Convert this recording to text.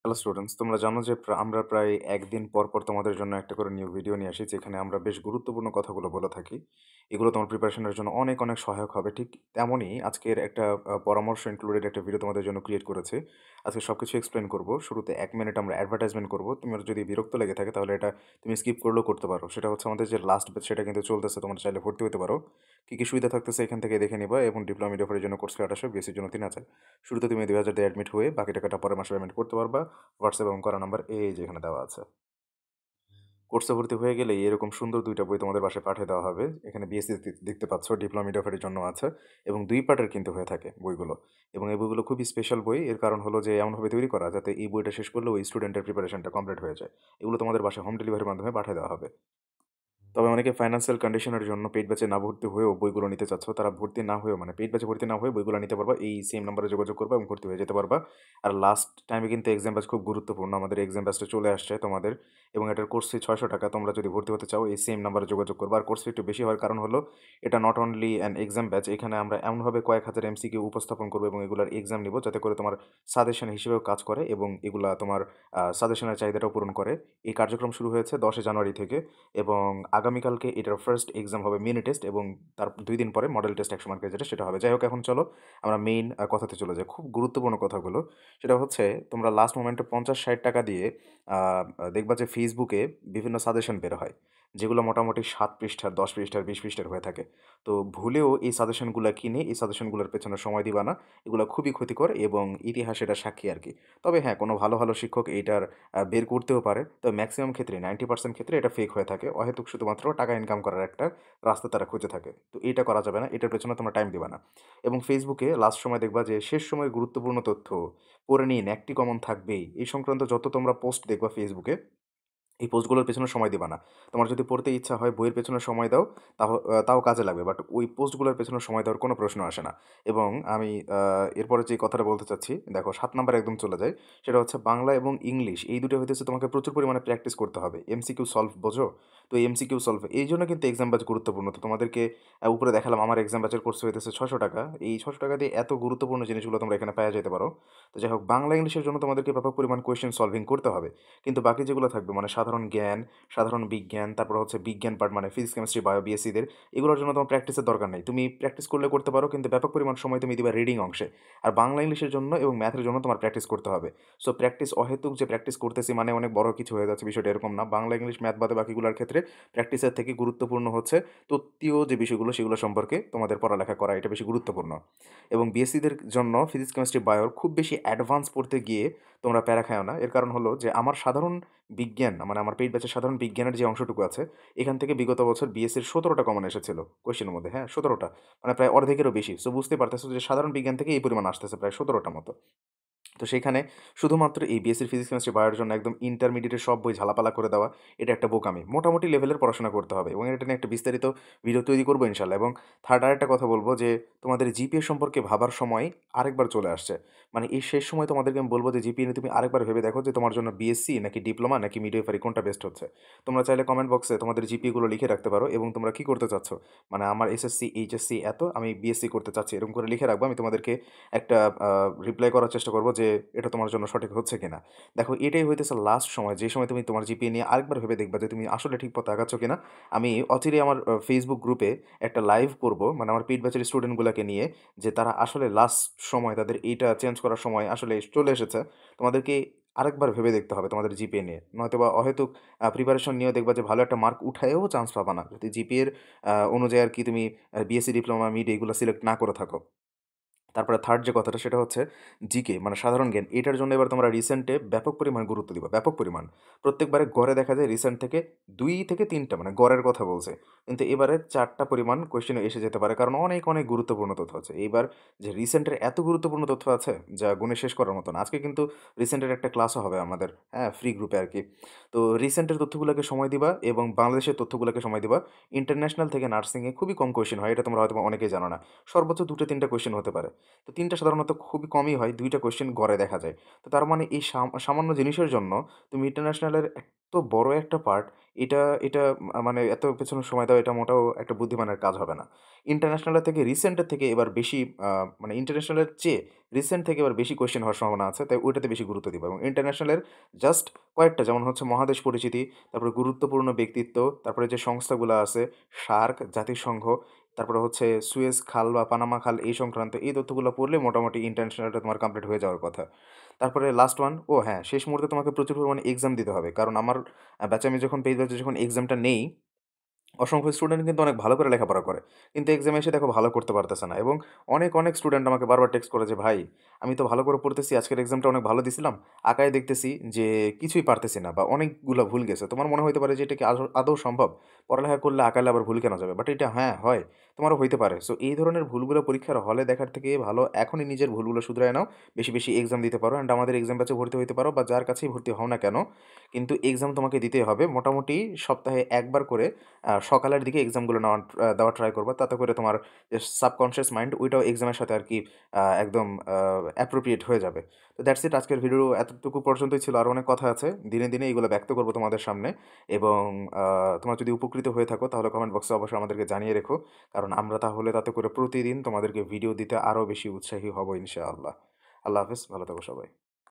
Hello students, তোমরা জানো যে আমরা প্রায় একদিন পর পর তোমাদের জন্য একটা করে নিউ ভিডিও নিয়ে আসি, যেখানে আমরা বেশ গুরুত্বপূর্ণ কথাগুলো বলে থাকি। এগুলো তোমার প্রিপারেশনের জন্য অনেক অনেক সহায়ক হবে। ঠিক তেমনই আজকের একটা পরামর্শ ইনক্লুডেড একটা ভিডিও তোমাদের জন্য ক্রিয়েট করেছে। আজকে সবকিছু এক্সপ্লেন করব। শুরুতে ১ মিনিট আমরা অ্যাডভার্টাইজমেন্ট করব। তোমার যদি বিরক্ত লেগে থাকে তাহলে এটা তুমি স্কিপ করলেও করতে পারো। সেটা হচ্ছে আমাদের যে লাস্ট ব্যাচ সেটা কিন্তু চলতেছে। তোমরা চাইলে ভর্তি হতে পারো। কী কী সুবিধা থাকতেছে এখান থেকে দেখে নিবা, এবং ডিপ্লোমা মিডিয়াফারের জন্য কোর্স ফি ৮০০, বিএসসির জন্য ৩,০০০। শুরুতে তুমি ২,০০০ দিয়ে অ্যাডমিট হয়ে বাকি টাকাটা পরের মাসে পেমেন্ট করতে পারবা। হোয়াটসঅ্যাপ এবং করা নাম্বার এই যে এখানে দেওয়া আছে। কোর্সে ভর্তি হয়ে গেলেই এরকম সুন্দর ২ টা বই তোমাদের বাসায় পাঠিয়ে দেওয়া হবে। এখানে বিএসসি দেখতে পাচ্ছ, ডিপ্লোমা মিডিয়াফারের জন্য আছে, এবং ২ পার্টের কিন্তু হয়ে থাকে বইগুলো। এবং এই বইগুলো খুবই স্পেশাল বই। এর কারণ হলো যে এমনভাবে তৈরি করা যাতে এই বইটা শেষ করলেও ওই স্টুডেন্টের প্রিপারেশনটা কমপ্লিট হয়ে যায়। এগুলো তোমাদের বাসায় হোম ডেলিভারির মাধ্যমে পাঠিয়ে দেওয়া হবে। তবে অনেকে ফাইন্যান্সিয়াল কন্ডিশনের জন্য পেইড ব্যাচে না ভর্তি হয়েও বইগুলো নিতে চাচ্ছ। তারা ভর্তি না হয়েও, মানে পেইড ব্যাচে ভর্তি না হয়ে বইগুলো নিতে পারবা। এই সেম নাম্বারে যোগাযোগ করবা এবং ভর্তি হয়ে যেতে পারবা। আর লাস্ট টাইমে কিন্তু এক্সাম ব্যাচ খুব গুরুত্বপূর্ণ। আমাদের এক্সাম ব্যাচটা চলে আসছে তোমাদের, এবং এটার কোর্স ফি ৳৬০০। তোমরা যদি ভর্তি হতে চাও এই সেম নাম্বারে যোগাযোগ করবা। আর কোর্স ফি একটু বেশি হওয়ার কারণ হলো এটা not only an exam batch. এখানে আমরা এমনভাবে কয়েক হাজার এমসিকিউ উপস্থাপন করব এবং এগুলার এক্সাম নিব যাতে করে তোমার সাজেশন হিসেবেও কাজ করে এবং এগুলা তোমার সাজেশনের চাহিদাটাও পূরণ করে। এই কার্যক্রম শুরু হয়েছে ১০ জানুয়ারি থেকে, এবং আগামীকালকে এটার ফার্স্ট এক্সাম হবে মিনি টেস্ট, এবং তার ২ দিন পরে মডেল টেস্ট ১০০ মার্কের যেটা সেটা হবে। যাই হোক, এখন চলো আমরা মেইন কথাতে চলে যাই। খুব গুরুত্বপূর্ণ কথাগুলো। সেটা হচ্ছে তোমরা লাস্ট মোমেন্টে ৳৫০-৬০ দিয়ে আ দেখবা যে ফেসবুকে বিভিন্ন সাজেশন বের হয়। যেগুলো মোটামুটি ৭ পৃষ্ঠার, ১০ পৃষ্ঠার, ২০ পৃষ্ঠার হয়ে থাকে। তো ভুলেও এই সাজেশনগুলা কিনে এই সাজেশনগুলোর পেছনে সময় দিবা না। এগুলা খুবই ক্ষতিকর এবং ইতিহাস এটার সাক্ষী আরকি। তবে হ্যাঁ, কোনো ভালো, ভালো শিক্ষক এইটার বের করতেও পারে। তবে ম্যাক্সিমাম ক্ষেত্রে 90% ক্ষেত্রে এটা ফেক হয়ে থাকে। অহেতুক শুধুমাত্র টাকা ইনকাম করার একটা রাস্তা তারা খুঁজে থাকে। তো এটা করা যাবে না। এটার পেছনে তোমরা টাইম দিবা না। এবং ফেসবুকে লাস্ট সময় দেখবা যে শেষ সময়ের গুরুত্বপূর্ণ তথ্য পড়ে নিন, একটি কমন থাকবেই। এই সংক্রান্ত যত তোমরা পোস্ট দেখবা ফেসবুকে, এই পোস্টগুলোর পেছনে সময় দিবা না। তোমার যদি পড়তে ইচ্ছা হয় বইয়ের পেছনে সময় দাও, তাও কাজে লাগবে। বাট ওই পোস্টগুলোর পেছনে সময় দেওয়ার কোনো প্রশ্ন আসে না। এবং আমি এরপরে যে কথাটা বলতে চাচ্ছি, দেখো ৭ নাম্বারে একদম চলে যাই। সেটা হচ্ছে বাংলা এবং ইংলিশ, এই দুটো হইতেছে তোমাকে প্রচুর পরিমাণে প্র্যাকটিস করতে হবে। এমসিকিউ সলভ বোঝো? তো এমসিকিউ সলভ এইজন্য কিন্তু এক্সাম ব্যাচ গুরুত্বপূর্ণ। তো তোমাদেরকে উপরে দেখালাম আমার এক্সাম ব্যাচের কোর্স হইতেছে ৳৬০০। এই ৳৬০০ দিয়ে এত গুরুত্বপূর্ণ জিনিসগুলো তোমরা এখানে পাইয়া যাইতে পারো। তো যাই হোক, বাংলা ইংলিশের জন্য তোমাদেরকে ব্যাপক পরিমাণ কোয়েশ্চেন সলভিং করতে হবে। কিন্তু বাকি যেগুলো থাকবে মানে সাধারণ জ্ঞান, সাধারণ বিজ্ঞান, তারপর হচ্ছে বিজ্ঞান পার্ট মানে ফিজিক্স, কেমিস্ট্রি, বায়ো, বিএসসিদের, এগুলোর জন্য তোমার প্র্যাকটিসের দরকার নেই। তুমি প্র্যাকটিস করলে করতে পারো, কিন্তু ব্যাপক পরিমাণ সময় তুমি দিবা রিডিং অংশে। আর বাংলা ইংলিশের জন্য এবং ম্যাথের জন্য তোমার প্র্যাকটিস করতে হবে। সো প্র্যাকটিস অহেতুক যে প্র্যাকটিস করতেছি মানে অনেক বড় কিছু হয়ে যাচ্ছে, বিষয়টা এরকম না। বাংলা, ইংলিশ, ম্যাথ বাদে বাকিগুলোর ক্ষেত্রে প্র্যাকটিসের থেকে গুরুত্বপূর্ণ হচ্ছে তত্ত্বীয় যে বিষয়গুলো সেগুলো সম্পর্কে তোমাদের পড়ালেখা করা, এটা বেশি গুরুত্বপূর্ণ। এবং বিএসসিদের জন্য ফিজিক্স, কেমিস্ট্রি, বায়োর খুব বেশি অ্যাডভান্স পড়তে গিয়ে তোমরা প্যারা খায়ও না। এর কারণ হলো যে আমার সাধারণ বিজ্ঞান মানে আমার পেইড ব্যাচের সাধারণ বিজ্ঞানের যে অংশটুকু আছে, এখান থেকে বিগত বছর বিএসসির ১৭টা কমন এসেছিল কোয়েশ্চেনের মধ্যে। হ্যাঁ, ১৭টা। মানে প্রায় অর্ধেকেরও বেশি। সো বুঝতেই পারতেছো যে সাধারণ বিজ্ঞান থেকে এই পরিমাণ আসতেছে প্রায় ১৭টা মতো। তো সেখানে শুধুমাত্র এই বিএসসির ফিজিক্স, কেমিস্ট্রি, বায়োর জন্য একদম ইন্টারমিডিয়েটের সব বই ঝালাপালা করে দেওয়া, এটা একটা বোকামি। মোটামুটি লেভেলের পড়াশোনা করতে হবে, এবং এটা নিয়ে একটা বিস্তারিত ভিডিও তৈরি করব ইনশাআল্লাহ। এবং থার্ড আরেকটা কথা বলব যে, তোমাদের জিপিএ সম্পর্কে ভাবার সময় আরেকবার চলে আসছে। মানে এই শেষ সময়ে তোমাদেরকে আমি বলব যে, জিপিএ নিয়ে তুমি আরেকবার ভেবে দেখো যে, তোমার জন্য বিএসসি নাকি ডিপ্লোমা নাকি মিডওয়াইফারি কোনটা বেস্ট হচ্ছে। তোমরা চাইলে কমেন্ট বক্সে তোমাদের জিপিএ গুলো লিখে রাখতে পারো, এবং তোমরা কি করতে চাচ্ছ। মানে আমার এসএসসি, এইচএসসি এত, আমি বিএসসি করতে চাচ্ছি। এরকম করে লিখে রাখবা। আমি তোমাদেরকে একটা রিপ্লাই করার চেষ্টা করব যে এটা তোমার জন্য সঠিক হচ্ছে কিনা। দেখো, এটাই হইতেছে লাস্ট সময়, যে সময় তুমি তোমার জিপিএ নিয়ে আরেকবার ভেবে দেখবা যে তুমি আসলে ঠিক পথে আগাচ্ছ কিনা। আমি অচিরেই আমার ফেসবুক গ্রুপে একটা লাইভ করব, মানে আমার পেইড ব্যাচের স্টুডেন্টগুলাকে নিয়ে, যে তারা আসলে লাস্ট সময় তাদের এইটা চেঞ্জ করার সময় আসলে চলে এসেছে। তোমাদেরকে আরেকবার ভেবে দেখতে হবে তোমাদের জিপিএ নিয়ে। নয়তোবা অহেতুক প্রিপারেশন নিয়েও দেখবা যে ভালো একটা মার্ক উঠায়েও চান্স পাবা না। যদি জিপিএর অনুযায়ী আরকি তুমি বিএসসি, ডিপ্লোমা, মিড এগুলো সিলেক্ট না করে থাকো। তারপরে থার্ড যে কথাটা সেটা হচ্ছে জিকে মানে সাধারণ জ্ঞান। এটার জন্য এবার তোমরা রিসেন্টে ব্যাপক পরিমাণ গুরুত্ব দিবা, ব্যাপক পরিমাণ। প্রত্যেকবারে গড়ে দেখা যায় রিসেন্ট থেকে ২ থেকে ৩ টা, মানে গড়ের কথা বলছি। কিন্তু এবারে ৪ টা পরিমাণ কোয়েশ্চেন এসে যেতে পারে, কারণ অনেক, অনেক গুরুত্বপূর্ণ তথ্য আছে। এইবার যে রিসেন্টের এত গুরুত্বপূর্ণ তথ্য আছে যা গুণে শেষ করার মতো না। আজকে কিন্তু রিসেন্টের একটা ক্লাসও হবে আমাদের, হ্যাঁ? ফ্রি গ্রুপে আরকি। তো রিসেন্টের তথ্যগুলাকে সময় দিবা এবং বাংলাদেশের তথ্যগুলাকে সময় দিবা। ইন্টারন্যাশনাল থেকে নার্সিং এ খুবই কম কোয়েশ্চেন হয়। এটা তোমরা হয়তোবা অনেকেই জানো না। সর্বোচ্চ ২ টা ৩ টা কোয়েশ্চেন হতে পারে। তো ৩ টা সাধারণত খুবই কমই হয়, ২ টা কোয়েশ্চেন গড়ে দেখা যায়। তো তার মানে এই সামান্য জিনিসের জন্য তুমি ইন্টারন্যাশনালের এত বড় একটা পার্ট এটা এটা মানে এত পেছনে সময় দেওয়া এটা মোটেও একটা বুদ্ধিমানের কাজ হবে না। ইন্টারন্যাশনালের থেকে রিসেন্টের থেকে এবার বেশি মানে ইন্টারন্যাশনালের চেয়ে রিসেন্ট থেকে এবার বেশি কোয়েশ্চেন হওয়ার সম্ভাবনা আছে। তাই ওইটাতে বেশি গুরুত্ব দিবা এবং ইন্টারন্যাশনালের জাস্ট কয়েকটা যেমন হচ্ছে মহাদেশ পরিচিতি, তারপরে গুরুত্বপূর্ণ ব্যক্তিত্ব, তারপরে যে সংস্থাগুলা আছে, সার্ক, জাতিসংঘ, তারপরে হচ্ছে সুয়েজ খাল বা পানামা খাল এই সংক্রান্ত এই তথ্যগুলো পড়লে মোটামুটি ইন্টারন্যাশনালটা তোমার কমপ্লিট হয়ে যাওয়ার কথা। তারপরে লাস্ট ওয়ান ও হ্যাঁ, শেষ মুহূর্তে তোমাকে প্রচুর পরিমাণে এক্সাম দিতে হবে। কারণ আমার ব্যাচে আমি যখন পেইড ব্যাচে যখন এক্সামটা নেই অসংখ্য স্টুডেন্ট কিন্তু অনেক ভালো করে লেখাপড়া করে। কিন্তু এক্সামে এসে দেখো ভালো করতে পারতেছে না এবং অনেক স্টুডেন্ট আমাকে বারবার টেক্সট করে যে, "ভাই, আমি তো ভালো করে পড়তেছি, আজকের এক্সামটা অনেক ভালো দিছিলাম। আগায় দেখতেছি যে কিছুই পারতেছি না বা অনেকগুলা ভুল গেছে।" তোমার মনে হইতে পারে যে এটা কি আদৌ সম্ভব? পড়ালেখা করলে আগালে আবার ভুল কেন যাবে? বাট এটা হ্যাঁ, হয়। তোমারও হইতে পারে। সো এই ধরনের ভুলগুলো পরীক্ষার হলে দেখার থেকে ভালো এখনই নিজের ভুলগুলো শুধরায় নাও। বেশি এক্সাম দিতে পারো অ্যান্ড আমাদের এক্সাম ব্যাচে ভর্তি হইতে পারো বা যার কাছেই ভর্তি হও না কেন, কিন্তু এক্সাম তোমাকে দিতেই হবে। মোটামুটি সপ্তাহে ১ বার করে সকালের দিকে এক্সামগুলো দেওয়ার ট্রাই করবা। তাতে করে তোমার যে সাবকনশিয়াস মাইন্ড ওইটাও এক্সামের সাথে আরকি একদম অ্যাপ্রোপ্রিয়েট হয়ে যাবে। তো দ্যাটস ইট আজকের ভিডিও এতটুকু পর্যন্তই ছিল। আরো অনেক কথা আছে। দিনে এগুলো ব্যক্ত করব তোমাদের সামনে এবং তোমরা যদি উপকৃত হয়ে থাকো তাহলে কমেন্ট বক্সে অবশ্যই আমাদেরকে জানিয়ে রেখো। কারণ আমরা তাহলে তাতে করে প্রতিদিন তোমাদেরকে ভিডিও দিতে আরো বেশি উৎসাহী হব ইনশাআল্লাহ। আল্লাহ হাফেজ। ভালো থাকো সবাই।